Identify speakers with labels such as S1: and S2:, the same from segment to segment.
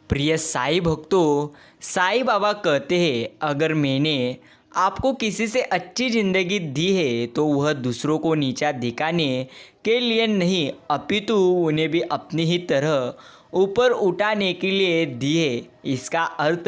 S1: प्रिय साईं भक्तों, साईं बाबा कहते हैं अगर मैंने आपको किसी से अच्छी ज़िंदगी दी है तो वह दूसरों को नीचा दिखाने के लिए नहीं अपितु उन्हें भी अपनी ही तरह ऊपर उठाने के लिए दी है। इसका अर्थ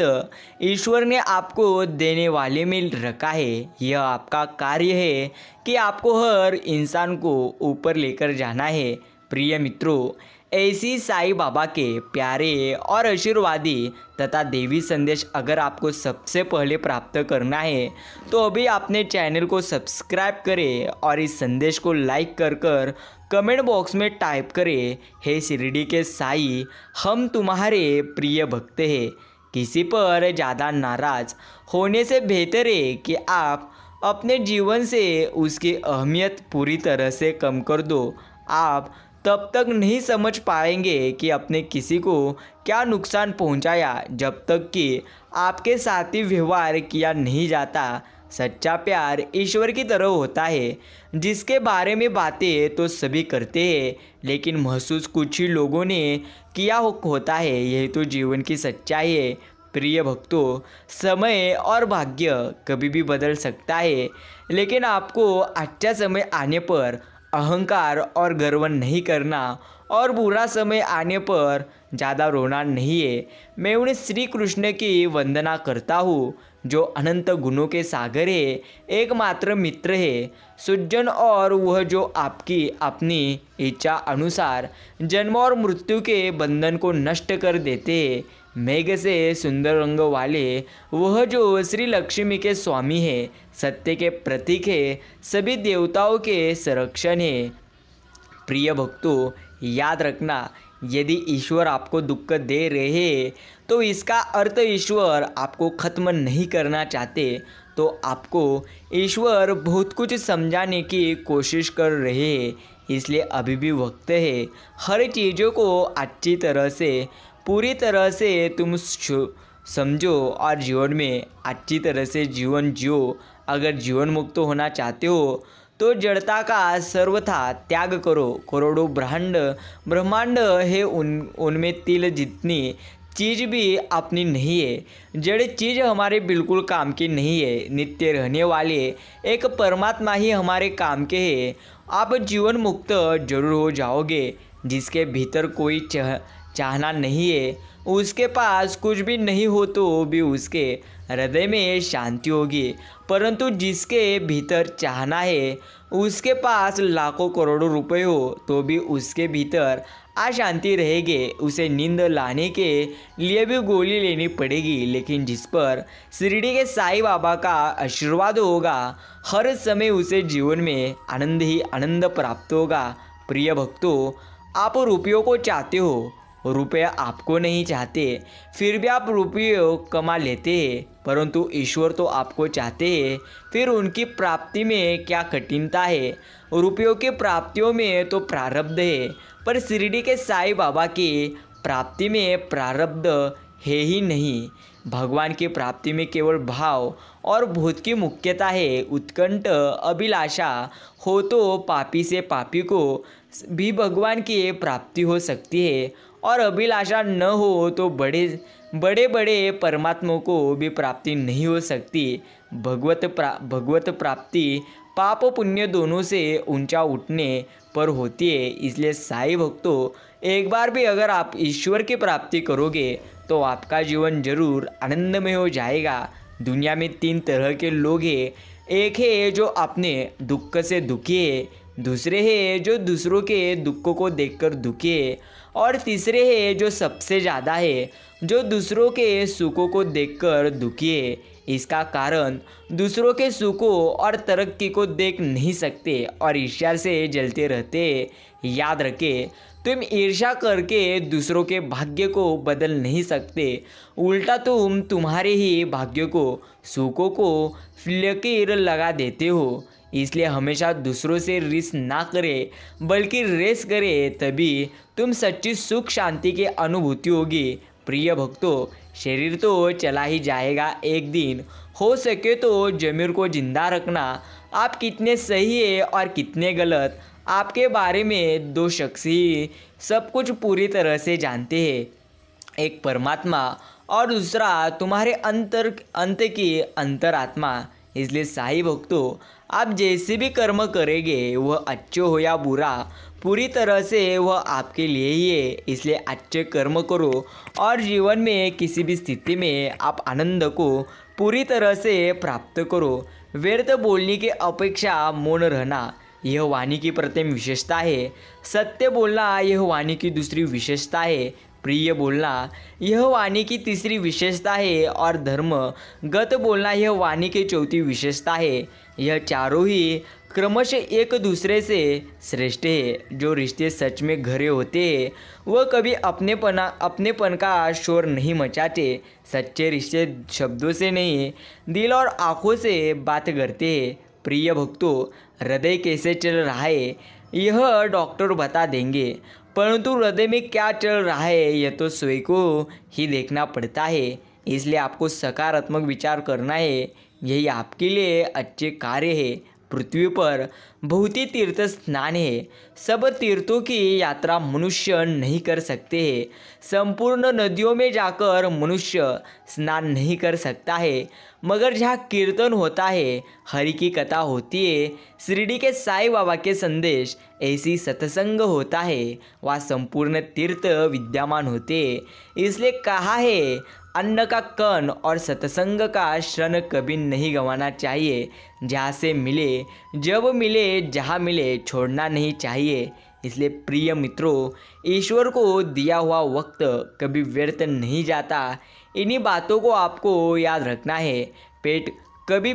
S1: ईश्वर ने आपको देने वाले में रखा है। यह आपका कार्य है कि आपको हर इंसान को ऊपर लेकर जाना है। प्रिय मित्रों, ऐसी साईं बाबा के प्यारे और आशीर्वादी तथा देवी संदेश अगर आपको सबसे पहले प्राप्त करना है तो अभी आपने चैनल को सब्सक्राइब करें और इस संदेश को लाइक कर कमेंट बॉक्स में टाइप करें, हे शिरडी के साईं, हम तुम्हारे प्रिय भक्त हैं। किसी पर ज़्यादा नाराज़ होने से बेहतर है कि आप अपने जीवन से उसकी अहमियत पूरी तरह से कम कर दो। आप तब तक नहीं समझ पाएंगे कि आपने किसी को क्या नुकसान पहुंचाया जब तक कि आपके साथ ही व्यवहार किया नहीं जाता। सच्चा प्यार ईश्वर की तरह होता है, जिसके बारे में बातें तो सभी करते हैं लेकिन महसूस कुछ ही लोगों ने किया होता है। यही तो जीवन की सच्चाई है। प्रिय भक्तों, समय और भाग्य कभी भी बदल सकता है, लेकिन आपको अच्छा समय आने पर अहंकार और गर्व नहीं करना और बुरा समय आने पर ज़्यादा रोना नहीं है। मैं उन्हें श्री कृष्ण की वंदना करता हूँ जो अनंत गुणों के सागर है, एकमात्र मित्र है, सुजन, और वह जो आपकी अपनी इच्छा अनुसार जन्म और मृत्यु के बंधन को नष्ट कर देते हैं। मेघ से सुंदर रंग वाले वह जो श्री लक्ष्मी के स्वामी है, सत्य के प्रतीक है, सभी देवताओं के संरक्षण है। प्रिय भक्तों, याद रखना, यदि ईश्वर आपको दुख दे रहे हैं तो इसका अर्थ ईश्वर आपको ख़त्म नहीं करना चाहते। तो आपको ईश्वर बहुत कुछ समझाने की कोशिश कर रहे हैं, इसलिए अभी भी वक्त है हर चीज़ों को अच्छी तरह से पूरी तरह से तुम समझो और जीवन में अच्छी तरह से जीवन जियो। अगर जीवन मुक्त होना चाहते हो तो जड़ता का सर्वथा त्याग करो। करोड़ों ब्रह्मांड है, उनमें तिल जितनी चीज़ भी अपनी नहीं है। जड़ चीज़ हमारे बिल्कुल काम की नहीं है। नित्य रहने वाले एक परमात्मा ही हमारे काम के हैं। आप जीवन मुक्त जरूर हो जाओगे। जिसके भीतर कोई चाहना नहीं है, उसके पास कुछ भी नहीं हो तो भी उसके हृदय में शांति होगी। परंतु जिसके भीतर चाहना है, उसके पास लाखों करोड़ों रुपए हो तो भी उसके भीतर अशांति रहेगी। उसे नींद लाने के लिए भी गोली लेनी पड़ेगी, लेकिन जिस पर शिरडी के साईं बाबा का आशीर्वाद होगा, हर समय उसे जीवन में आनंद ही आनंद प्राप्त होगा। प्रिय भक्तों, आप रुपयों को चाहते हो, रुपया आपको नहीं चाहते, फिर भी आप रुपये कमा लेते हैं, परंतु ईश्वर तो आपको चाहते हैं। फिर उनकी प्राप्ति में क्या कठिनता है? रुपयों की प्राप्तियों में तो प्रारब्ध है, पर शिरडी के साईं बाबा की प्राप्ति में प्रारब्ध है ही नहीं। भगवान की प्राप्ति में केवल भाव और भूत की मुख्यता है। उत्कंठ अभिलाषा हो तो पापी से पापी को भी भगवान की प्राप्ति हो सकती है, और अभिलाषा न हो तो बड़े परमात्मा को भी प्राप्ति नहीं हो सकती। भगवत प्राप्ति पाप पुण्य दोनों से ऊंचा उठने पर होती है। इसलिए साईं भक्तों, एक बार भी अगर आप ईश्वर की प्राप्ति करोगे तो आपका जीवन जरूर आनंदमय हो जाएगा। दुनिया में 3 तरह के लोग हैं। एक है जो अपने दुख से दुखी है, दूसरे है जो दूसरों के दुख को देखकर दुखी है, और तीसरे है जो सबसे ज़्यादा है, जो दूसरों के सुखों को देखकर दुखी है। इसका कारण दूसरों के सुखों और तरक्की को देख नहीं सकते और ईर्ष्या से जलते रहते। याद रखें, तुम ईर्ष्या करके दूसरों के भाग्य को बदल नहीं सकते, उल्टा तुम तुम्हारे ही भाग्य को, सुखों को लकीर लगा देते हो। इसलिए हमेशा दूसरों से रिस ना करें, बल्कि रेस करें, तभी तुम सच्ची सुख शांति की अनुभूति होगी। प्रिय भक्तों, शरीर तो चला ही जाएगा एक दिन, हो सके तो ज़मीर को जिंदा रखना। आप कितने सही है और कितने गलत, आपके बारे में 2 शख्स ही सब कुछ पूरी तरह से जानते हैं। एक परमात्मा और दूसरा तुम्हारे अंत की अंतरात्मा। इसलिए साईं भक्तों, आप जैसे भी कर्म करेंगे वह अच्छे हो या बुरा, पूरी तरह से वह आपके लिए ही है। इसलिए अच्छे कर्म करो और जीवन में किसी भी स्थिति में आप आनंद को पूरी तरह से प्राप्त करो। व्यर्थ बोलने की अपेक्षा मौन रहना यह वाणी की प्रथम विशेषता है। सत्य बोलना यह वाणी की दूसरी विशेषता है। प्रिय बोलना यह वाणी की तीसरी विशेषता है और धर्म गत बोलना यह वाणी की चौथी विशेषता है। यह चारों ही क्रमशः एक दूसरे से श्रेष्ठ है। जो रिश्ते सच में गहरे होते हैं वह कभी अपनेपन का शोर नहीं मचाते। सच्चे रिश्ते शब्दों से नहीं, दिल और आँखों से बात करते हैं। प्रिय भक्तों, हृदय कैसे चल रहा है यह डॉक्टर बता देंगे, परंतु हृदय में क्या चल रहा है यह तो स्वयं को ही देखना पड़ता है। इसलिए आपको सकारात्मक विचार करना है, यही आपके लिए अच्छे कार्य है। पृथ्वी पर बहुत ही तीर्थ स्नान है। सब तीर्थों की यात्रा मनुष्य नहीं कर सकते हैं। संपूर्ण नदियों में जाकर मनुष्य स्नान नहीं कर सकता है, मगर जहाँ कीर्तन होता है, हरि की कथा होती है, शिरडी के साईं बाबा के संदेश ऐसी सत्संग होता है, वह संपूर्ण तीर्थ विद्यमान होते। इसलिए कहा है, अन्न का कण और सत्संग का क्षण कभी नहीं गंवाना चाहिए। जहाँ से मिले, जब मिले, जहाँ मिले, छोड़ना नहीं चाहिए। इसलिए प्रिय मित्रों, ईश्वर को दिया हुआ वक्त कभी व्यर्थ नहीं जाता। इन्हीं बातों को आपको याद रखना है। पेड़ कभी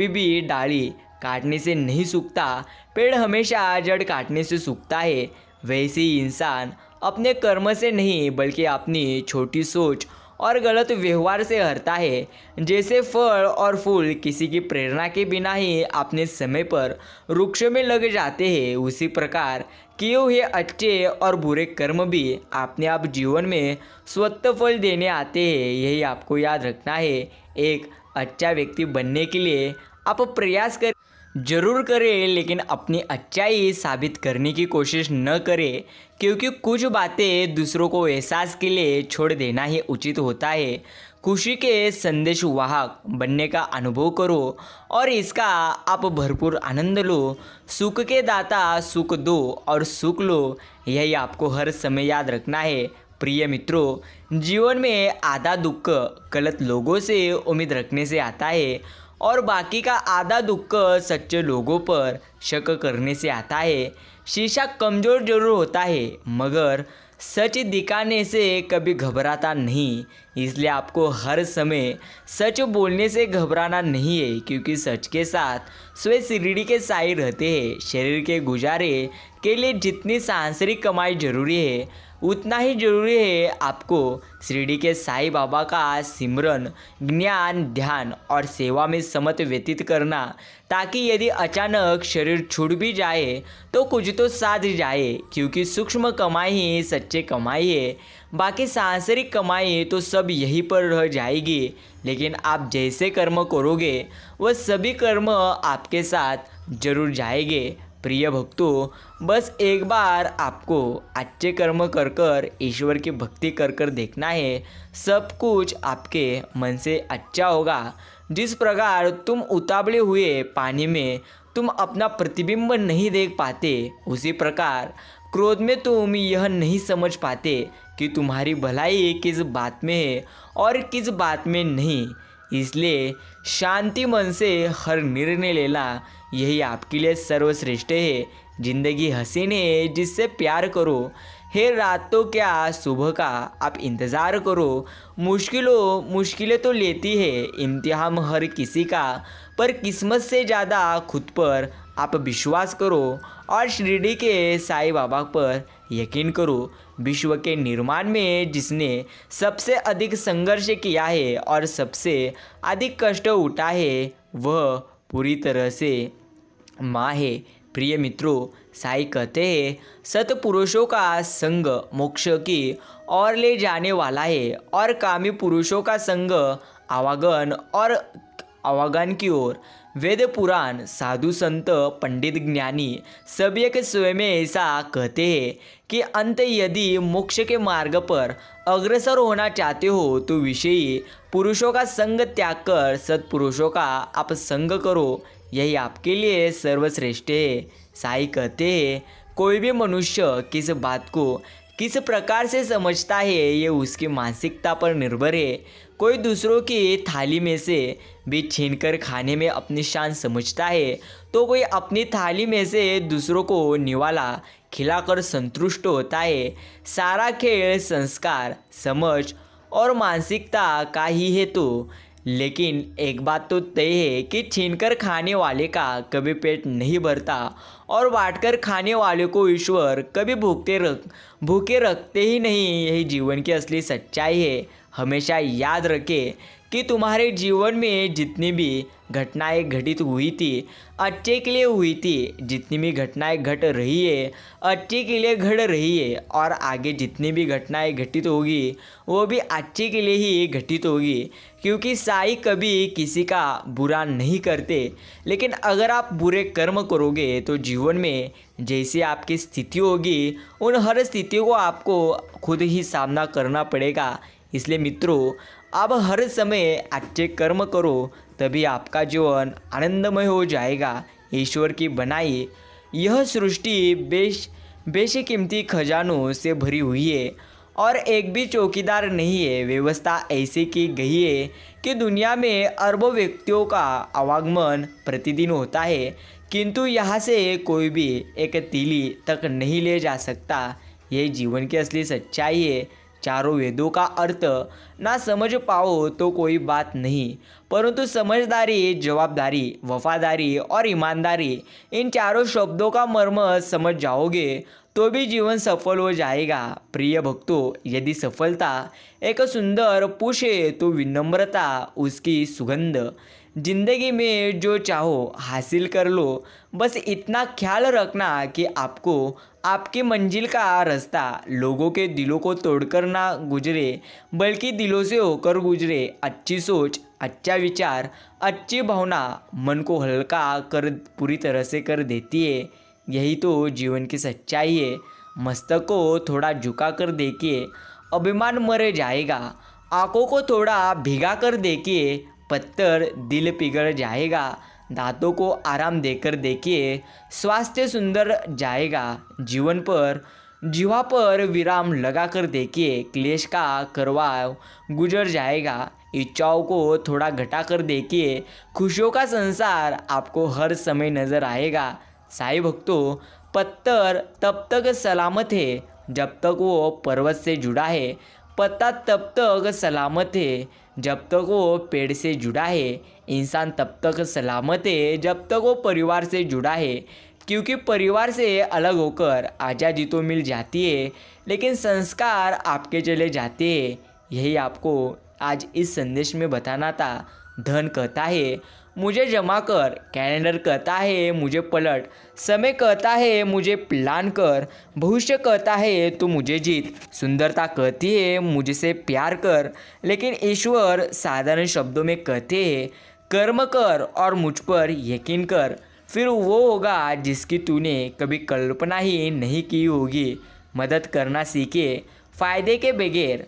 S1: भी डाली काटने से नहीं सूखता, पेड़ हमेशा जड़ काटने से सूखता है। वैसे ही इंसान अपने कर्म से नहीं बल्कि अपनी छोटी सोच और गलत व्यवहार से हरता है। जैसे फल और फूल किसी की प्रेरणा के बिना ही अपने समय पर वृक्ष में लग जाते हैं, उसी प्रकार किए हुए अच्छे और बुरे कर्म भी अपने आप जीवन में स्वतः फल देने आते हैं। यही आपको याद रखना है। एक अच्छा व्यक्ति बनने के लिए आप प्रयास जरूर करें, लेकिन अपनी अच्छाई साबित करने की कोशिश न करें, क्योंकि कुछ बातें दूसरों को एहसास के लिए छोड़ देना ही उचित होता है। खुशी के संदेश वाहक बनने का अनुभव करो और इसका आप भरपूर आनंद लो। सुख के दाता सुख दो और सुख लो, यही आपको हर समय याद रखना है। प्रिय मित्रों, जीवन में आधा दुख गलत लोगों से उम्मीद रखने से आता है और बाकी का आधा दुख सच्चे लोगों पर शक करने से आता है। शीशा कमज़ोर जरूर होता है, मगर सच दिखाने से कभी घबराता नहीं। इसलिए आपको हर समय सच बोलने से घबराना नहीं है, क्योंकि सच के साथ स्वयं शिरडी के साईं रहते हैं। शरीर के गुजारे के लिए जितनी सांसारिक कमाई जरूरी है, उतना ही जरूरी है आपको शिरडी के साईं बाबा का सिमरन, ज्ञान, ध्यान और सेवा में समय व्यतीत करना, ताकि यदि अचानक शरीर छूट भी जाए तो कुछ तो साथ जाए, क्योंकि सूक्ष्म कमाई ही सच्चे कमाई है। बाकी सांसारिक कमाई तो सब यहीं पर रह जाएगी, लेकिन आप जैसे कर्म करोगे वह सभी कर्म आपके साथ जरूर जाएंगे। प्रिय भक्तों, बस एक बार आपको अच्छे कर्म कर कर ईश्वर की भक्ति कर कर देखना है, सब कुछ आपके मन से अच्छा होगा। जिस प्रकार तुम उतावले हुए पानी में तुम अपना प्रतिबिंब नहीं देख पाते, उसी प्रकार क्रोध में तुम यह नहीं समझ पाते कि तुम्हारी भलाई किस बात में है और किस बात में नहीं। इसलिए शांति मन से हर निर्णय लेना, यही आपके लिए सर्वश्रेष्ठ है। जिंदगी हसीन है, जिससे प्यार करो। है रात तो क्या सुबह का आप इंतज़ार करो। मुश्किलें तो लेती है इम्तिहान हर किसी का, पर किस्मत से ज़्यादा खुद पर आप विश्वास करो और शिरडी के साईं बाबा पर यकीन करो। विश्व के निर्माण में जिसने सबसे अधिक संघर्ष किया है और सबसे अधिक कष्ट उठा है, वह पूरी तरह से माँ है। प्रिय मित्रों, साईं कहते हैं, सत्पुरुषों का संग मोक्ष की ओर ले जाने वाला है और कामी पुरुषों का संग आवागन की ओर। वेद पुराण, साधु संत, पंडित, ज्ञानी सब एक स्वयं में ऐसा कहते हैं कि अंत यदि मोक्ष के मार्ग पर अग्रसर होना चाहते हो तो विषयी पुरुषों का संग त्याग कर सत्पुरुषों का आप संग करो, यही आपके लिए सर्वश्रेष्ठ है। साईं कहते हैं कोई भी मनुष्य किस बात को किस प्रकार से समझता है ये उसकी मानसिकता पर निर्भर है। कोई दूसरों की थाली में से भी छीनकर खाने में अपनी शान समझता है तो कोई अपनी थाली में से दूसरों को निवाला खिलाकर संतुष्ट होता है। सारा खेल संस्कार, समझ और मानसिकता का ही है तो। लेकिन एक बात तो तय है कि छीनकर खाने वाले का कभी पेट नहीं भरता और बांटकर खाने वाले को ईश्वर कभी भूखे रखते ही नहीं। यही जीवन की असली सच्चाई है। हमेशा याद रखें कि तुम्हारे जीवन में जितनी भी घटनाएं घटित हुई थी अच्छे के लिए हुई थी, जितनी भी घटनाएं घट रही है अच्छे के लिए घट रही है और आगे जितनी भी घटनाएं घटित होगी वो भी अच्छे के लिए ही घटित होगी। क्योंकि साईं कभी किसी का बुरा नहीं करते, लेकिन अगर आप बुरे कर्म करोगे तो जीवन में जैसी आपकी स्थिति होगी उन हर स्थितियों को आपको खुद ही सामना करना पड़ेगा। इसलिए मित्रों, आप हर समय अच्छे कर्म करो, तभी आपका जीवन आनंदमय हो जाएगा। ईश्वर की बनाई यह सृष्टि बेशकीमती खजानों से भरी हुई है और एक भी चौकीदार नहीं है। व्यवस्था ऐसी की गई है कि दुनिया में अरबों व्यक्तियों का आवागमन प्रतिदिन होता है, किंतु यहाँ से कोई भी एक तीली तक नहीं ले जा सकता। यह जीवन की असली सच्चाई है। चारों वेदों का अर्थ ना समझ पाओ तो कोई बात नहीं, परंतु समझदारी, जवाबदारी, वफादारी और ईमानदारी, इन चारों शब्दों का मर्म समझ जाओगे तो भी जीवन सफल हो जाएगा। प्रिय भक्तों, यदि सफलता एक सुंदर पुष्प है तो विनम्रता उसकी सुगंध। जिंदगी में जो चाहो हासिल कर लो, बस इतना ख्याल रखना कि आपको आपकी मंजिल का रास्ता लोगों के दिलों को तोड़कर ना गुजरे, बल्कि दिलों से होकर गुजरे। अच्छी सोच, अच्छा विचार, अच्छी भावना मन को हल्का कर पूरी तरह से कर देती है। यही तो जीवन की सच्चाई है। मस्तक को थोड़ा झुका कर देखिए, अभिमान मर जाएगा। आंखों को थोड़ा भिगा कर देखिए, पत्थर दिल पिघल जाएगा। दांतों को आराम देकर देखिए, स्वास्थ्य सुंदर जाएगा। जीवा पर विराम लगाकर देखिए, क्लेश का करवाव गुजर जाएगा। इच्छाओं को थोड़ा घटाकर देखिए, खुशियों का संसार आपको हर समय नजर आएगा। साईं भक्तों, पत्थर तब तक सलामत है जब तक वो पर्वत से जुड़ा है, पत्ता तब तक सलामत है जब तक वो पेड़ से जुड़ा है, इंसान तब तक सलामत है जब तक वो परिवार से जुड़ा है। क्योंकि परिवार से अलग होकर आज़ादी तो मिल जाती है, लेकिन संस्कार आपके चले जाते हैं। यही आपको आज इस संदेश में बताना था। धन कहता है मुझे जमा कर, कैलेंडर कहता है मुझे पलट, समय कहता है मुझे प्लान कर, भविष्य कहता है तो मुझे जीत, सुंदरता कहती है मुझसे प्यार कर, लेकिन ईश्वर साधारण शब्दों में कहते हैं कर्म कर और मुझ पर यकीन कर, फिर वो होगा जिसकी तूने कभी कल्पना ही नहीं की होगी। मदद करना सीखे फ़ायदे के बगैर,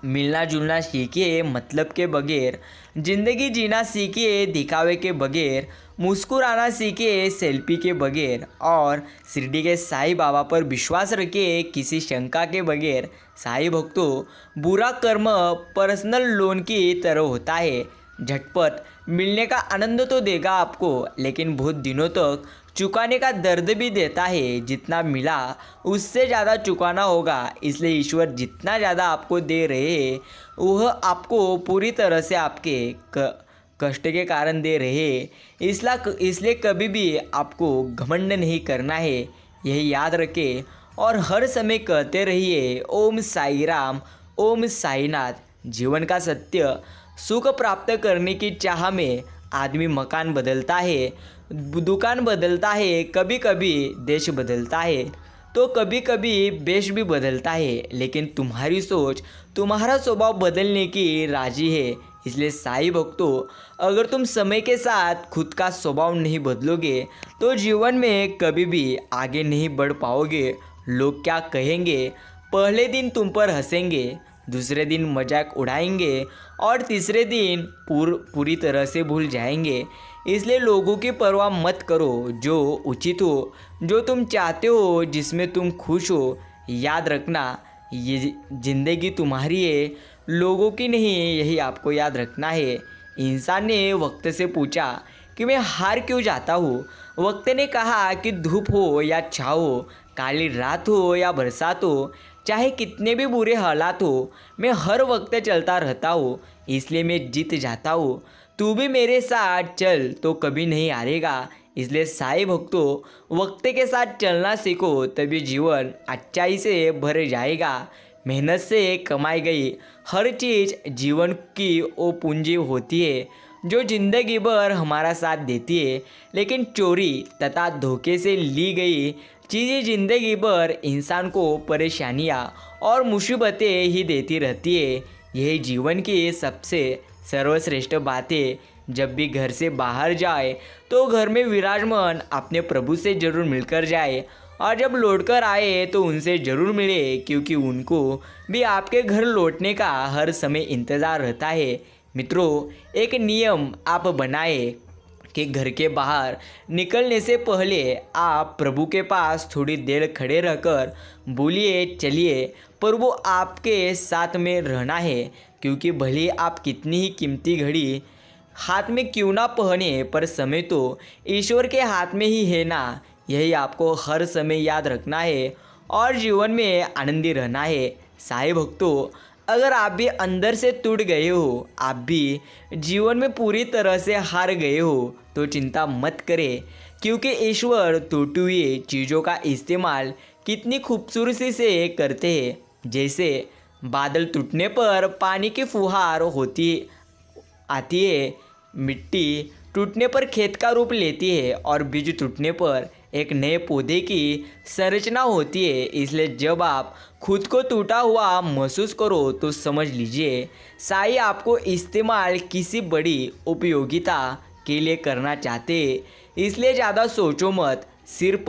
S1: मिलना जुलना सीखिए मतलब के बगैर, ज़िंदगी जीना सीखिए दिखावे के बगैर, मुस्कुराना सीखिए सेल्फी के बगैर, और शिरडी के साईं बाबा पर विश्वास रखिए किसी शंका के बगैर। साईं भक्तों, बुरा कर्म पर्सनल लोन की तरह होता है। झटपट मिलने का आनंद तो देगा आपको, लेकिन बहुत दिनों तक चुकाने का दर्द भी देता है। जितना मिला उससे ज़्यादा चुकाना होगा, इसलिए ईश्वर जितना ज़्यादा आपको दे रहे हैं वह आपको पूरी तरह से आपके कष्ट के कारण दे रहे हैं। इसलिए कभी भी आपको घमंड नहीं करना है, यही याद रखें और हर समय कहते रहिए ओम साई राम, ओम साईनाथ। जीवन का सत्य, सुख प्राप्त करने की चाह में आदमी मकान बदलता है, दुकान बदलता है, कभी कभी देश बदलता है तो कभी कभी वेश भी बदलता है, लेकिन तुम्हारी सोच, तुम्हारा स्वभाव बदलने की राजी है। इसलिए साईं भक्तों, अगर तुम समय के साथ खुद का स्वभाव नहीं बदलोगे तो जीवन में कभी भी आगे नहीं बढ़ पाओगे। लोग क्या कहेंगे? पहले दिन तुम पर हंसेंगे, दूसरे दिन मजाक उड़ाएंगे और तीसरे दिन पूरी तरह से भूल जाएंगे। इसलिए लोगों की परवाह मत करो। जो उचित हो, जो तुम चाहते हो, जिसमें तुम खुश हो, याद रखना ये ज़िंदगी तुम्हारी है, लोगों की नहीं। यही आपको याद रखना है। इंसान ने वक्त से पूछा कि मैं हार क्यों जाता हूँ। वक्त ने कहा कि धूप हो या छाँव हो, काली रात हो या बरसात हो, चाहे कितने भी बुरे हालात हो, मैं हर वक्त चलता रहता हूँ, इसलिए मैं जीत जाता हूँ। तू भी मेरे साथ चल तो कभी नहीं हारेगा। इसलिए साईं भक्तों, वक्त के साथ चलना सीखो, तभी जीवन अच्छाई से भर जाएगा। मेहनत से कमाई गई हर चीज़ जीवन की वो पूंजी होती है जो जिंदगी भर हमारा साथ देती है, लेकिन चोरी तथा धोखे से ली गई चीज़ें जिंदगी भर इंसान को परेशानियाँ और मुसीबतें ही देती रहती है। यही जीवन की सबसे सर्वश्रेष्ठ बात है। जब भी घर से बाहर जाए तो घर में विराजमान अपने प्रभु से जरूर मिलकर जाए, और जब लौटकर आए तो उनसे ज़रूर मिले, क्योंकि उनको भी आपके घर लौटने का हर समय इंतज़ार रहता है। मित्रों, एक नियम आप बनाए कि घर के बाहर निकलने से पहले आप प्रभु के पास थोड़ी देर खड़े रहकर बोलिए, चलिए प्रभु आपके साथ में रहना है। क्योंकि भले आप कितनी ही कीमती घड़ी हाथ में क्यों ना पहने, पर समय तो ईश्वर के हाथ में ही है ना। यही आपको हर समय याद रखना है और जीवन में आनंदी रहना है। साईं भक्तों, अगर आप भी अंदर से टूट गए हो, आप भी जीवन में पूरी तरह से हार गए हो, तो चिंता मत करें, क्योंकि ईश्वर टूटी हुई चीज़ों का इस्तेमाल कितनी खूबसूरती से करते हैं। जैसे बादल टूटने पर पानी की फुहार होती आती है, मिट्टी टूटने पर खेत का रूप लेती है, और बीज टूटने पर एक नए पौधे की संरचना होती है। इसलिए जब आप खुद को टूटा हुआ महसूस करो तो समझ लीजिए साईं आपको इस्तेमाल किसी बड़ी उपयोगिता के लिए करना चाहते। इसलिए ज़्यादा सोचो मत, सिर्फ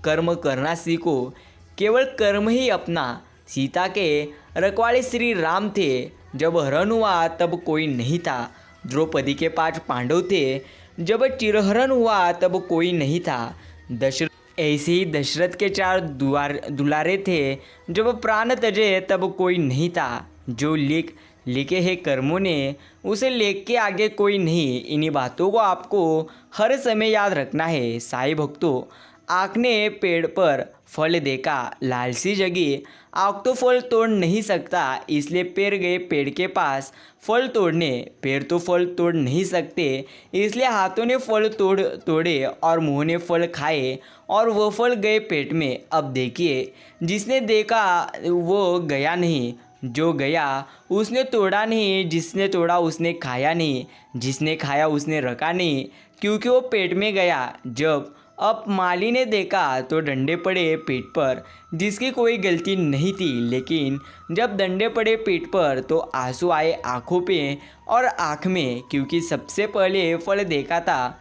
S1: कर्म करना सीखो, केवल कर्म ही अपना। सीता के रखवाले श्री राम थे, जब हरण हुआ तब कोई नहीं था। द्रौपदी के 5 पांडव थे, जब चिरहरण हुआ तब कोई नहीं था। दशरथ ऐसे ही दशरथ के 4 दुलारे थे, जब प्राण तजे तब कोई नहीं था। जो लिखे हैं कर्मों ने, उसे लेख के आगे कोई नहीं। इन्हीं बातों को आपको हर समय याद रखना है। साईं भक्तों, आँख ने पेड़ पर फल देखा, लालसी जगी, आँख तो फल तोड़ नहीं सकता, इसलिए पैर गए पेड़ के पास फल तोड़ने। पैर तो फल तोड़ नहीं सकते, इसलिए हाथों ने फल तोड़े और मुंह ने फल खाए, और वो फल गए पेट में। अब देखिए, जिसने देखा वो गया नहीं, जो गया उसने तोड़ा नहीं, जिसने तोड़ा उसने खाया नहीं, जिसने खाया उसने रखा नहीं, क्योंकि वो पेट में गया। जब अब माली ने देखा तो डंडे पड़े पीठ पर, जिसकी कोई गलती नहीं थी, लेकिन जब डंडे पड़े पीठ पर तो आंसू आए आँखों पे और आँख में, क्योंकि सबसे पहले फल देखा था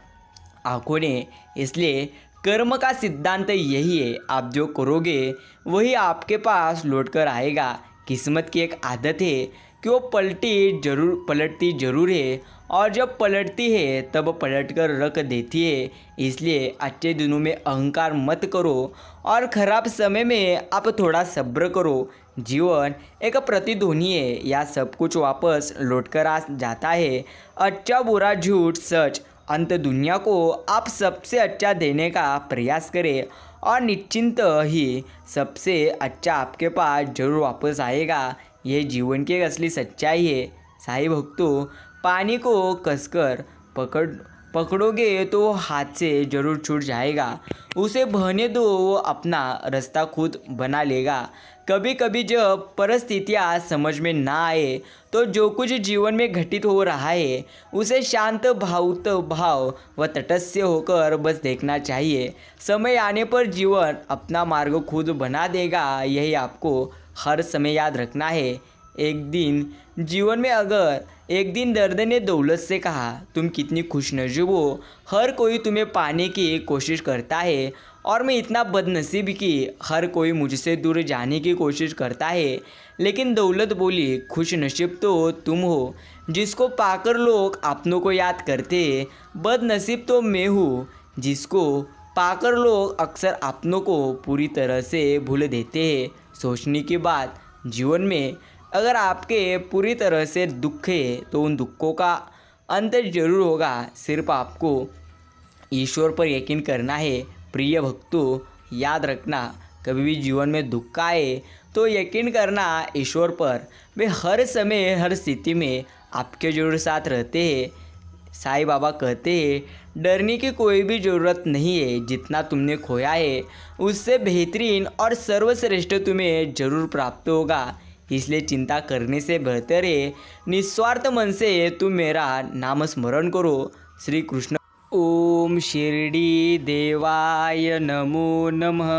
S1: आँखों ने। इसलिए कर्म का सिद्धांत यही है, आप जो करोगे वही आपके पास लौट कर आएगा। किस्मत की एक आदत है कि वो पलटती ज़रूर है, और जब पलटती है तब पलट कर रख देती है। इसलिए अच्छे दिनों में अहंकार मत करो और ख़राब समय में आप थोड़ा सब्र करो। जीवन एक प्रतिध्वनि है, या सब कुछ वापस लौट कर आ जाता है। अच्छा बुरा झूठ सच, अंत दुनिया को आप सबसे अच्छा देने का प्रयास करें, और निश्चिंत ही सबसे अच्छा आपके पास जरूर वापस आएगा। यह जीवन की असली सच्चाई है। साईं भक्तों, पानी को कसकर पकड़ोगे तो वो हाथ से ज़रूर छूट जाएगा। उसे बहने दो, वो अपना रास्ता खुद बना लेगा। कभी कभी जब परिस्थितियाँ समझ में ना आए तो जो कुछ जीवन में घटित हो रहा है उसे शांत भाव व तटस्थ होकर बस देखना चाहिए। समय आने पर जीवन अपना मार्ग खुद बना देगा। यही आपको हर समय याद रखना है। एक दिन जीवन में अगर एक दिन दर्द ने दौलत से कहा तुम कितनी खुशनसीब हो, हर कोई तुम्हें पाने की कोशिश करता है और मैं इतना बदनसीब कि हर कोई मुझसे दूर जाने की कोशिश करता है। लेकिन दौलत बोली खुशनसीब तो तुम हो जिसको पाकर लोग अपनों को याद करते हैं, बदनसीब तो मैं हूँ जिसको पाकर लोग अक्सर अपनों को पूरी तरह से भूल देते हैं। सोचने की बात, जीवन में अगर आपके पूरी तरह से दुख है तो उन दुखों का अंत जरूर होगा, सिर्फ आपको ईश्वर पर यकीन करना है। प्रिय भक्तों, याद रखना, कभी भी जीवन में दुख आए तो यकीन करना ईश्वर पर, वे हर समय हर स्थिति में आपके जरूर साथ रहते हैं। साईं बाबा कहते हैं डरने की कोई भी ज़रूरत नहीं है, जितना तुमने खोया है उससे बेहतरीन और सर्वश्रेष्ठ तुम्हें जरूर प्राप्त होगा, इसलिए चिंता करने से बेहतर है निस्वार्थ मन से तुम मेरा नाम स्मरण करो। श्री कृष्ण। ओम शिरडी देवाय नमो नमः।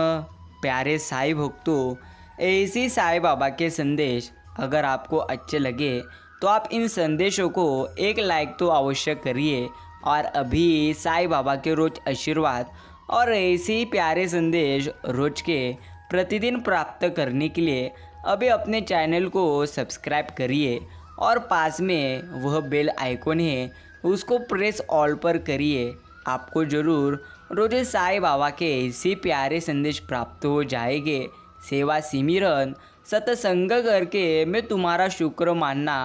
S1: प्यारे साईं भक्तों, ऐसी साईं बाबा के संदेश अगर आपको अच्छे लगे तो आप इन संदेशों को एक लाइक तो अवश्य करिए और अभी साईं बाबा के रोज आशीर्वाद और ऐसे ही प्यारे संदेश रोज के प्रतिदिन प्राप्त करने के लिए अभी अपने चैनल को सब्सक्राइब करिए और पास में वह बेल आइकॉन है उसको प्रेस ऑल पर करिए। आपको ज़रूर रोज साईं बाबा के ऐसे प्यारे संदेश प्राप्त हो जाएंगे। सेवा सिमरन सत्संग करके मैं तुम्हारा शुक्र मानना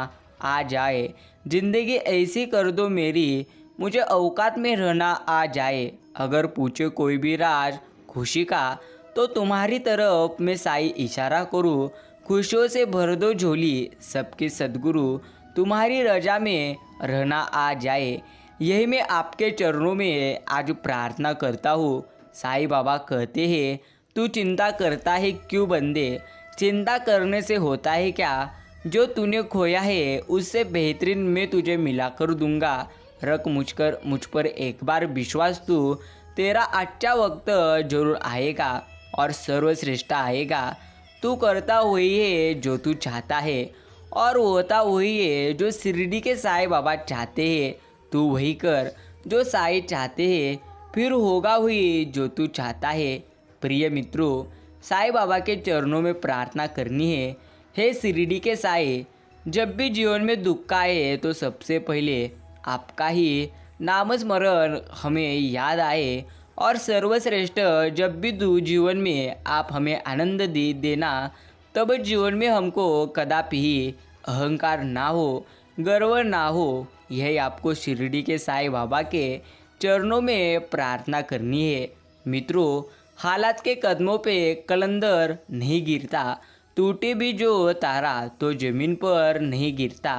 S1: आ जाए, ज़िंदगी ऐसी कर दो मेरी मुझे औकात में रहना आ जाए। अगर पूछे कोई भी राज खुशी का तो तुम्हारी तरफ मैं साईं इशारा करूँ, खुशियों से भर दो झोली सबके सद्गुरु तुम्हारी रजा में रहना आ जाए। यही मैं आपके चरणों में आज प्रार्थना करता हूँ। साईं बाबा कहते हैं तू चिंता करता है क्यों बंदे, चिंता करने से होता है क्या, जो तूने खोया है उससे बेहतरीन मैं तुझे मिला कर दूंगा। रख मुझ पर एक बार विश्वास, तू तेरा अच्छा वक्त जरूर आएगा और सर्वश्रेष्ठ आएगा। तू करता वही है जो तू चाहता है और होता वही है जो शिरडी के साईं बाबा चाहते हैं। तू वही कर जो साईं चाहते हैं, फिर होगा वही जो तू चाहता है। प्रिय मित्रों, साईं बाबा के चरणों में प्रार्थना करनी है, हे शिरडी के साईं, जब भी जीवन में दुख आए तो सबसे पहले आपका ही नाम स्मरण हमें याद आए और सर्वश्रेष्ठ जब भी जीवन में आप हमें आनंद देना, तब जीवन में हमको कदापि ही अहंकार ना हो, गर्व ना हो। यही आपको शिरडी के साईं बाबा के चरणों में प्रार्थना करनी है। मित्रों, हालात के कदमों पे कलंदर नहीं गिरता, टूटे भी जो तारा तो ज़मीन पर नहीं गिरता।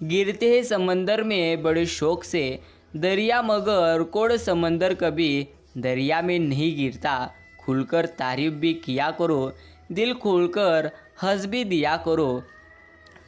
S1: गिरते हैं समंदर में बड़े शौक से दरिया, मगर कोड़ समंदर कभी दरिया में नहीं गिरता। खुलकर तारीफ भी किया करो, दिल खोलकर हंस भी दिया करो।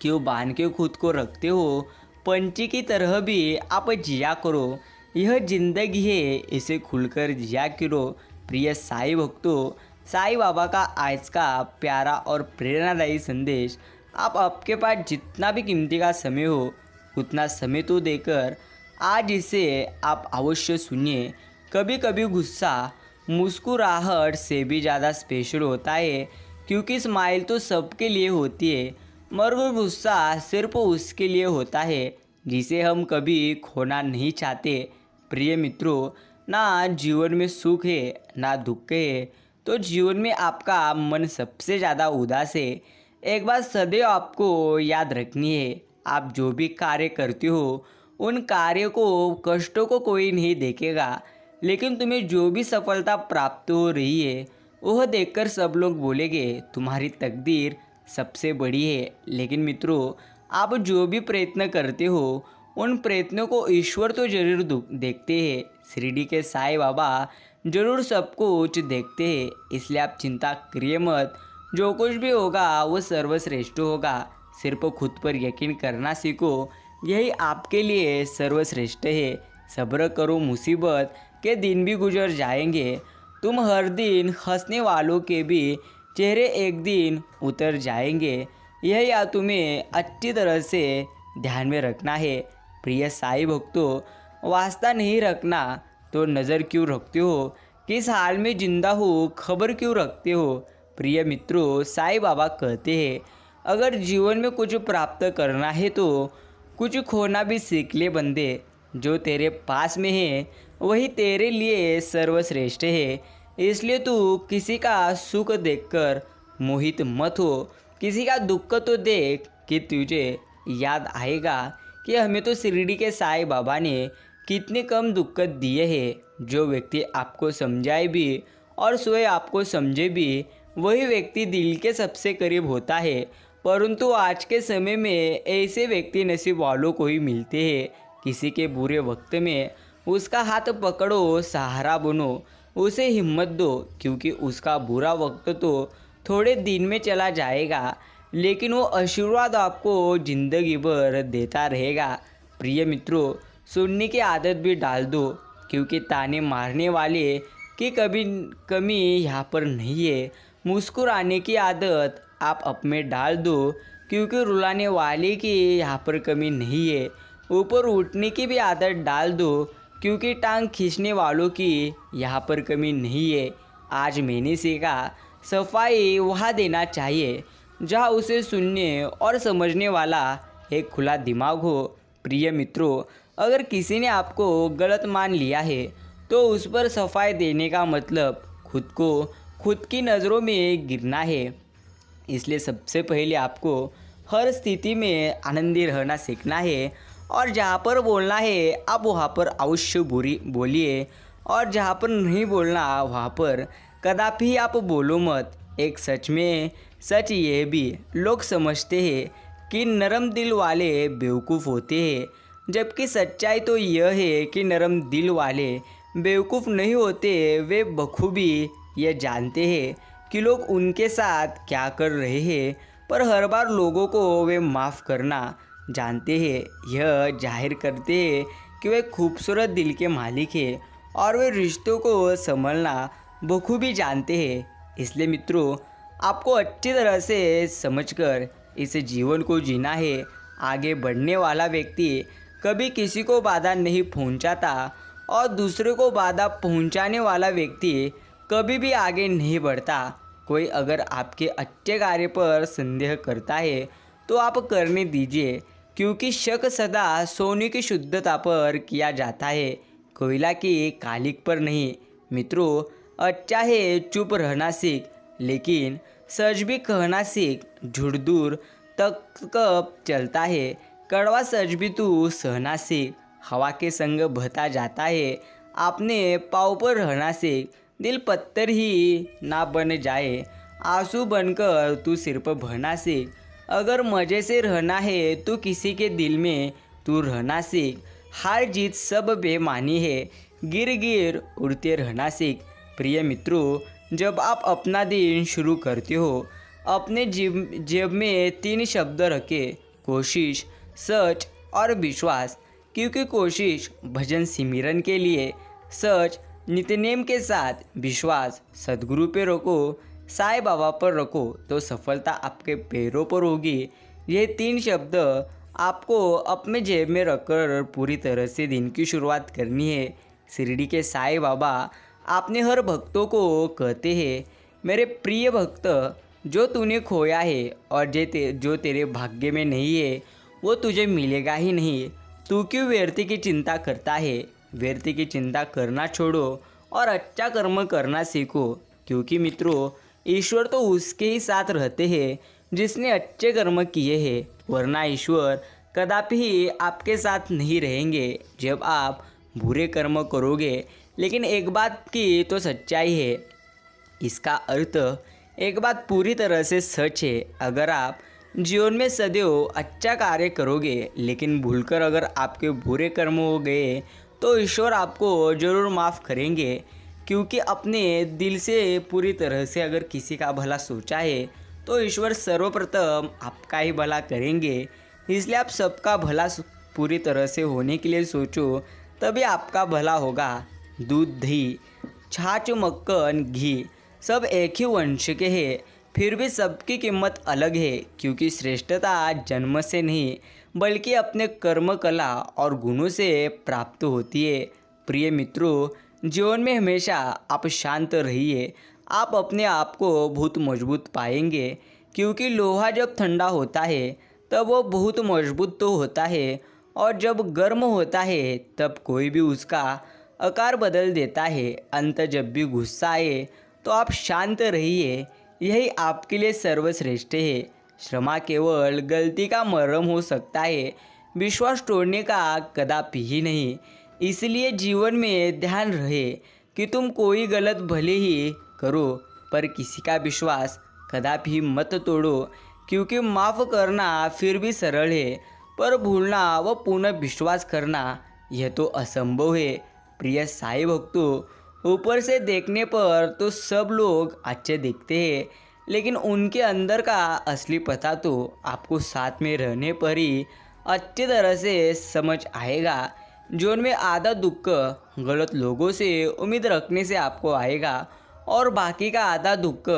S1: क्यों बांध के खुद को रखते हो, पंछी की तरह भी आप जिया करो। यह जिंदगी है, इसे खुलकर जिया करो। प्रिय साईं भक्तों, साईं बाबा का आज का प्यारा और प्रेरणादायी संदेश आप आपके पास जितना भी कीमती का समय हो उतना समय तो देकर आज इसे आप अवश्य सुनिए। कभी कभी गुस्सा मुस्कुराहट से भी ज़्यादा स्पेशल होता है, क्योंकि स्माइल तो सबके लिए होती है, मगर गुस्सा सिर्फ उसके लिए होता है जिसे हम कभी खोना नहीं चाहते। प्रिय मित्रों, ना जीवन में सुख है ना दुख है, तो जीवन में आपका मन सबसे ज़्यादा उदास है। एक बात सदैव आपको याद रखनी है, आप जो भी कार्य करते हो उन कार्यों को कष्टों को कोई नहीं देखेगा, लेकिन तुम्हें जो भी सफलता प्राप्त हो रही है वह देखकर सब लोग बोलेंगे तुम्हारी तकदीर सबसे बड़ी है। लेकिन मित्रों, आप जो भी प्रयत्न करते हो उन प्रयत्नों को ईश्वर तो जरूर देखते हैं। शिरडी के साईं बाबा जरूर सब कुछ देखते हैं, इसलिए आप चिंता करिए मत। जो कुछ भी होगा वो सर्वश्रेष्ठ होगा। सिर्फ खुद पर यकीन करना सीखो, यही आपके लिए सर्वश्रेष्ठ है। सब्र करो, मुसीबत के दिन भी गुजर जाएंगे। तुम हर दिन हंसने वालों के भी चेहरे एक दिन उतर जाएंगे। यह या तुम्हें अच्छी तरह से ध्यान में रखना है। प्रिय साईं भक्तों, वास्ता नहीं रखना तो नज़र क्यों रखते हो? किस हाल में जिंदा हो खबर क्यों रखते हो? प्रिय मित्रों, साईं बाबा कहते हैं, अगर जीवन में कुछ प्राप्त करना है तो कुछ खोना भी सीख ले बंदे। जो तेरे पास में है वही तेरे लिए सर्वश्रेष्ठ है। इसलिए तू किसी का सुख देखकर मोहित मत हो, किसी का दुख तो देख कि तुझे याद आएगा कि हमें तो शिरडी के साईं बाबा ने कितने कम दुख दिए हैं। जो व्यक्ति आपको समझाए भी और स्वयं आपको समझे भी, वही व्यक्ति दिल के सबसे करीब होता है। परंतु आज के समय में ऐसे व्यक्ति नसीब वालों को ही मिलते हैं। किसी के बुरे वक्त में उसका हाथ पकड़ो, सहारा बनो, उसे हिम्मत दो, क्योंकि उसका बुरा वक्त तो थोड़े दिन में चला जाएगा, लेकिन वो आशीर्वाद आपको ज़िंदगी भर देता रहेगा। प्रिय मित्रों, सुनने की आदत भी डाल दो, क्योंकि ताने मारने वाले की कभी कमी यहाँ पर नहीं है। मुस्कुराने की आदत आप अपने डाल दो, क्योंकि रुलाने वाले की यहाँ पर कमी नहीं है। ऊपर उठने की भी आदत डाल दो, क्योंकि टांग खींचने वालों की यहाँ पर कमी नहीं है। आज मैंने सीखा, सफाई वहाँ देना चाहिए जहाँ उसे सुनने और समझने वाला एक खुला दिमाग हो। प्रिय मित्रों, अगर किसी ने आपको गलत मान लिया है तो उस पर सफाई देने का मतलब खुद को खुद की नज़रों में गिरना है। इसलिए सबसे पहले आपको हर स्थिति में आनंदी रहना सीखना है, और जहाँ पर बोलना है आप वहाँ पर अवश्य बुरी बोलिए, और जहाँ पर नहीं बोलना वहाँ पर कदापि आप बोलो मत। एक सच में सच ये भी लोग समझते हैं कि नरम दिल वाले बेवकूफ़ होते हैं, जबकि सच्चाई तो यह है कि नरम दिल वाले बेवकूफ़ नहीं होते। वे बखूबी ये जानते हैं कि लोग उनके साथ क्या कर रहे हैं, पर हर बार लोगों को वे माफ़ करना जानते हैं। यह जाहिर करते हैं कि वे खूबसूरत दिल के मालिक हैं और वे रिश्तों को संभालना बखूबी जानते हैं। इसलिए मित्रों, आपको अच्छी तरह से समझकर इस जीवन को जीना है। आगे बढ़ने वाला व्यक्ति कभी किसी को बाधा नहीं पहुंचाता, और दूसरे को बाधा पहुंचाने वाला व्यक्ति कभी भी आगे नहीं बढ़ता। कोई अगर आपके अच्छे कार्य पर संदेह करता है तो आप करने दीजिए, क्योंकि शक सदा सोने की शुद्धता पर किया जाता है, कोयला की कालिक पर नहीं। मित्रों, अच्छा है चुप रहना सीख, लेकिन सच भी कहना सीख। झूठ दूर तक कब चलता है, कड़वा सच भी तू सहना सीख। हवा के संग बहता जाता है, आपने पाँव पर रहना सीख। दिल पत्थर ही ना बन जाए, आंसू बनकर तू सिर पर बहना सीख। अगर मज़े से रहना है तो किसी के दिल में तू रहना सीख। हार जीत सब बेमानी है, गिर गिर उड़ते रहना सीख। प्रिय मित्रों, जब आप अपना दिन शुरू करते हो, अपने जेब में 3 शब्द रखें, कोशिश, सच और विश्वास। क्योंकि कोशिश भजन सिमरन के लिए, सच नित्यनेम के साथ, विश्वास सदगुरु पे रखो, साईं बाबा पर रखो, तो सफलता आपके पैरों पर होगी। ये 3 शब्द आपको अपने जेब में रखकर पूरी तरह से दिन की शुरुआत करनी है। शिरडी के साईं बाबा आपने हर भक्तों को कहते हैं, मेरे प्रिय भक्त, जो तूने खोया है और जो तेरे भाग्य में नहीं है वो तुझे मिलेगा ही नहीं। तू क्यों व्यर्थ की चिंता करता है? व्यर्थ की चिंता करना छोड़ो और अच्छा कर्म करना सीखो, क्योंकि मित्रों, ईश्वर तो उसके ही साथ रहते हैं जिसने अच्छे कर्म किए हैं, वरना ईश्वर कदापि आपके साथ नहीं रहेंगे जब आप बुरे कर्म करोगे। लेकिन एक बात की तो सच्चाई है, इसका अर्थ एक बात पूरी तरह से सच है, अगर आप जीवन में सदैव अच्छा कार्य करोगे लेकिन भूलकर अगर आपके बुरे कर्म हो गए तो ईश्वर आपको ज़रूर माफ़ करेंगे, क्योंकि अपने दिल से पूरी तरह से अगर किसी का भला सोचा है तो ईश्वर सर्वप्रथम आपका ही भला करेंगे। इसलिए आप सबका भला पूरी तरह से होने के लिए सोचो, तभी आपका भला होगा। दूध, दही, छाछ, मक्खन, घी सब एक ही वंश के हैं, फिर भी सबकी कीमत अलग है, क्योंकि श्रेष्ठता जन्म से नहीं बल्कि अपने कर्म, कला और गुणों से प्राप्त होती है। प्रिय मित्रों, जीवन में हमेशा आप शांत रहिए। आप अपने आप को बहुत मजबूत पाएंगे, क्योंकि लोहा जब ठंडा होता है तब वो बहुत मजबूत तो होता है, और जब गर्म होता है तब कोई भी उसका आकार बदल देता है। अंत जब भी गुस्सा आए तो आप शांत रहिए, यही आपके लिए सर्वश्रेष्ठ है। क्षमा केवल गलती का मरहम हो सकता है, विश्वास तोड़ने का कदापि ही नहीं। इसलिए जीवन में ध्यान रहे कि तुम कोई गलत भले ही करो, पर किसी का विश्वास कदापि मत तोड़ो, क्योंकि माफ़ करना फिर भी सरल है, पर भूलना व पुनः विश्वास करना यह तो असंभव है। प्रिय साईं भक्तों, ऊपर से देखने पर तो सब लोग अच्छे दिखते हैं, लेकिन उनके अंदर का असली पता तो आपको साथ में रहने पर ही अच्छी तरह से समझ आएगा। जीवन में आधा दुख गलत लोगों से उम्मीद रखने से आपको आएगा, और बाकी का आधा दुख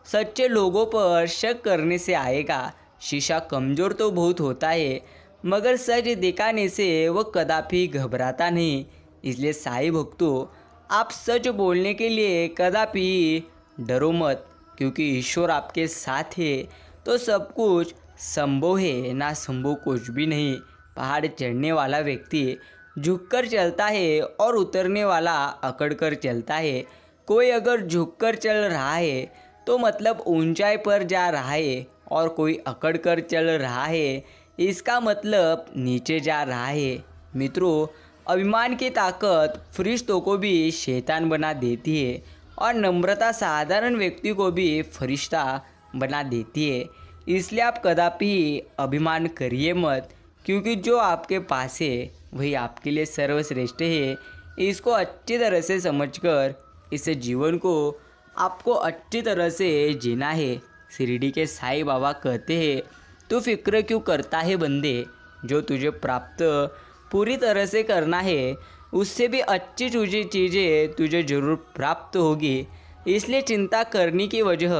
S1: सच्चे लोगों पर शक करने से आएगा। शीशा कमज़ोर तो बहुत होता है, मगर सच दिखाने से वह कदापि घबराता नहीं। इसलिए साईं भक्तों, आप सच बोलने के लिए कदापि डरो मत, क्योंकि ईश्वर आपके साथ है तो सब कुछ संभव है, ना संभव कुछ भी नहीं। पहाड़ चढ़ने वाला व्यक्ति झुककर चलता है और उतरने वाला अकड़कर चलता है। कोई अगर झुककर चल रहा है तो मतलब ऊंचाई पर जा रहा है, और कोई अकड़कर चल रहा है इसका मतलब नीचे जा रहा है। मित्रों, अभिमान की ताकत फरिश्तों को भी शैतान बना देती है, और नम्रता साधारण व्यक्ति को भी फरिश्ता बना देती है। इसलिए आप कदापि अभिमान करिए मत, क्योंकि जो आपके पास है वही आपके लिए सर्वश्रेष्ठ है। इसको अच्छी तरह से समझकर इस जीवन को आपको अच्छी तरह से जीना है। शिरडी के साईं बाबा कहते हैं, तू फिक्र क्यों करता है बंदे, जो तुझे प्राप्त पूरी तरह से करना है उससे भी अच्छी चीज़ें तुझे जरूर प्राप्त होगी। इसलिए चिंता करने की वजह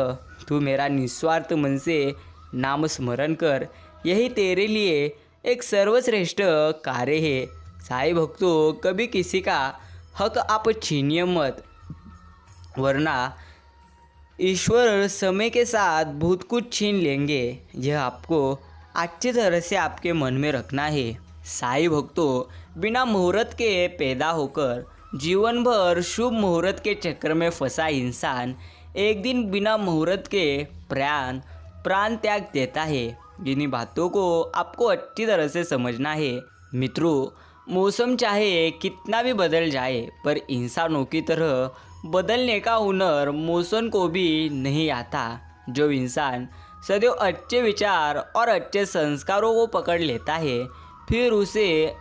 S1: तू मेरा निस्वार्थ मन से नाम स्मरण कर, यही तेरे लिए एक सर्वश्रेष्ठ कार्य है। साईं भक्तों, कभी किसी का हक आप छीनिए मत, वरना ईश्वर समय के साथ बहुत कुछ छीन लेंगे। यह आपको अच्छी तरह से आपके मन में रखना है। साईं भक्तों, बिना मुहूर्त के पैदा होकर जीवन भर शुभ मुहूर्त के चक्कर में फंसा इंसान एक दिन बिना मुहूर्त के प्राण त्याग देता है। इन्हीं बातों को आपको अच्छी तरह से समझना है। मित्रों, मौसम चाहे कितना भी बदल जाए, पर इंसानों की तरह बदलने का हुनर मौसम को भी नहीं आता। जो इंसान सदैव अच्छे विचार और अच्छे संस्कारों को पकड़ लेता है, फिर उसे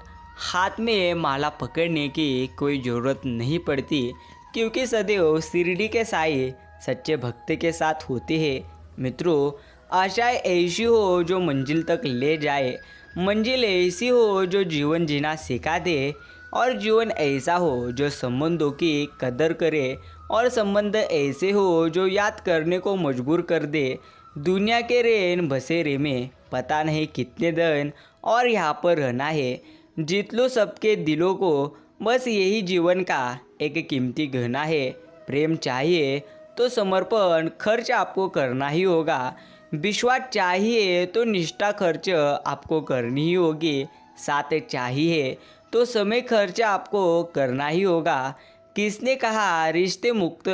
S1: हाथ में माला पकड़ने की कोई ज़रूरत नहीं पड़ती, क्योंकि सदैव शिरडी के साईं सच्चे भक्त के साथ होते हैं। मित्रों, आशाएं ऐसी हो जो मंजिल तक ले जाए, मंजिल ऐसी हो जो जीवन जीना सिखा दे, और जीवन ऐसा हो जो संबंधों की कदर करे, और संबंध ऐसे हो जो याद करने को मजबूर कर दे। दुनिया के रेन बसेरे में पता नहीं कितने दिन और यहाँ पर रहना है। जीत लो सबके दिलों को, बस यही जीवन का एक कीमती गहना है। प्रेम चाहिए तो समर्पण खर्च आपको करना ही होगा। विश्वास चाहिए तो निष्ठा खर्च आपको करनी ही होगी। साथ चाहिए तो समय खर्च आपको करना ही होगा। किसने कहा रिश्ते मुक्त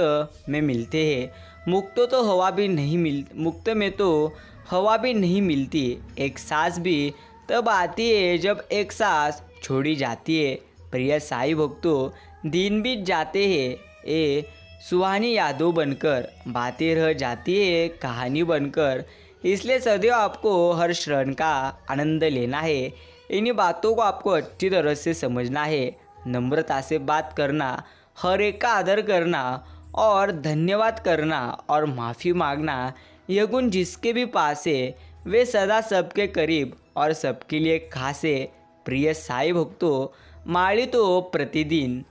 S1: में मिलते हैं? मुक्त में तो हवा भी नहीं मिलती। एक सांस भी तब आती है जब एक सांस छोड़ी जाती है। प्रिय साईं भक्तों, दिन बीत जाते हैं, ये सुहानी यादों बनकर बातें रह जाती है कहानी बनकर। इसलिए सदैव आपको हर क्षण का आनंद लेना है। इन्हीं बातों को आपको अच्छी तरह से समझना है। नम्रता से बात करना, हर एक का आदर करना और धन्यवाद करना और माफ़ी मांगना, यह गुण जिसके भी पास है वे सदा सबके करीब और सबके लिए खास है। प्रिय साईं भक्तों, माली तो प्रतिदिन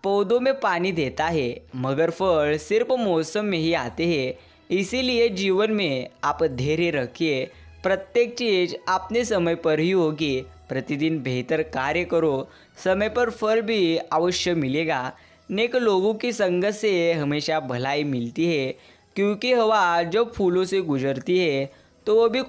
S1: पौधों में पानी देता है, मगर फल सिर्फ मौसम में ही आते हैं। इसीलिए जीवन में आप धैर्य रखिए, प्रत्येक चीज़ अपने समय पर ही होगी। प्रतिदिन बेहतर कार्य करो, समय पर फल भी अवश्य मिलेगा। नेक लोगों की संगत से हमेशा भलाई मिलती है, क्योंकि हवा जब फूलों से गुजरती है तो वो भी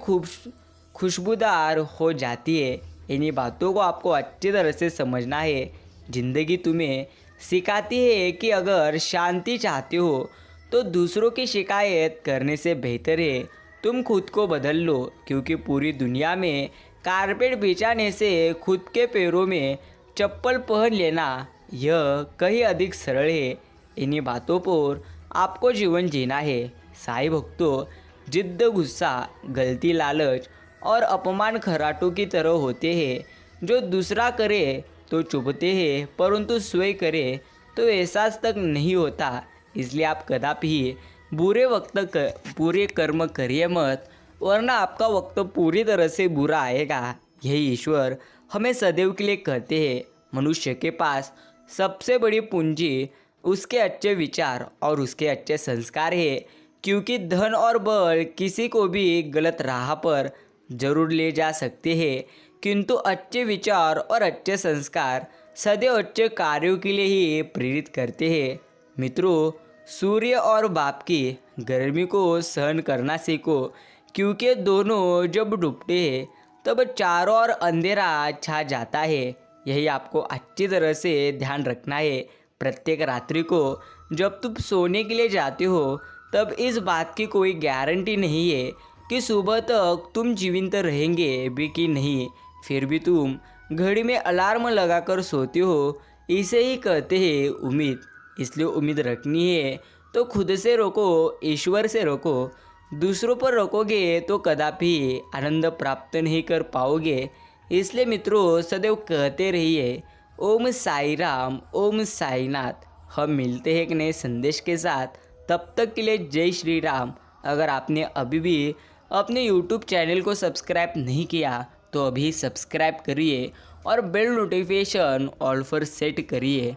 S1: खुशबूदार हो जाती है। इन्हीं बातों को आपको अच्छी तरह से समझना है। जिंदगी तुम्हें सिखाती है कि अगर शांति चाहते हो तो दूसरों की शिकायत करने से बेहतर है तुम खुद को बदल लो, क्योंकि पूरी दुनिया में कारपेट बिछाने से खुद के पैरों में चप्पल पहन लेना यह कहीं अधिक सरल है। इन्हीं बातों पर आपको जीवन जीना है। साईं भक्तों, जिद्द, गुस्सा, गलती, लालच और अपमान खराटों की तरह होते हैं जो दूसरा करे तो चुभते हैं, परंतु स्वयं करे तो एहसास तक नहीं होता। इसलिए आप कदापि बुरे कर्म करिए मत, वरना आपका वक्त पूरी तरह से बुरा आएगा। यही ईश्वर हमें सदैव के लिए कहते हैं। मनुष्य के पास सबसे बड़ी पूंजी उसके अच्छे विचार और उसके अच्छे संस्कार है, क्योंकि धन और बल किसी को भी गलत राह पर जरूर ले जा सकते हैं, किंतु अच्छे विचार और अच्छे संस्कार सदैव अच्छे कार्यों के लिए ही प्रेरित करते हैं। मित्रों, सूर्य और बाप की गर्मी को सहन करना सीखो, क्योंकि दोनों जब डूबते हैं तब चारों ओर अंधेरा छा जाता है। यही आपको अच्छी तरह से ध्यान रखना है। प्रत्येक रात्रि को जब तुम सोने के लिए जाते हो तब इस बात की कोई गारंटी नहीं है कि सुबह तक तुम जीवित रहेंगे भी कि नहीं। फिर भी तुम घड़ी में अलार्म लगाकर सोते हो, इसे ही कहते हैं उम्मीद। इसलिए उम्मीद रखनी है तो खुद से रोको, ईश्वर से रोको। दूसरों पर रोकोगे तो कदापि आनंद प्राप्त नहीं कर पाओगे। इसलिए मित्रों, सदैव कहते रहिए ओम साई राम, ओम साईनाथ। हम मिलते हैं एक नए संदेश के साथ, तब तक के लिए जय श्री राम। अगर आपने अभी भी अपने YouTube चैनल को सब्सक्राइब नहीं किया तो अभी सब्सक्राइब करिए और बेल नोटिफिकेशन ऑल पर सेट करिए।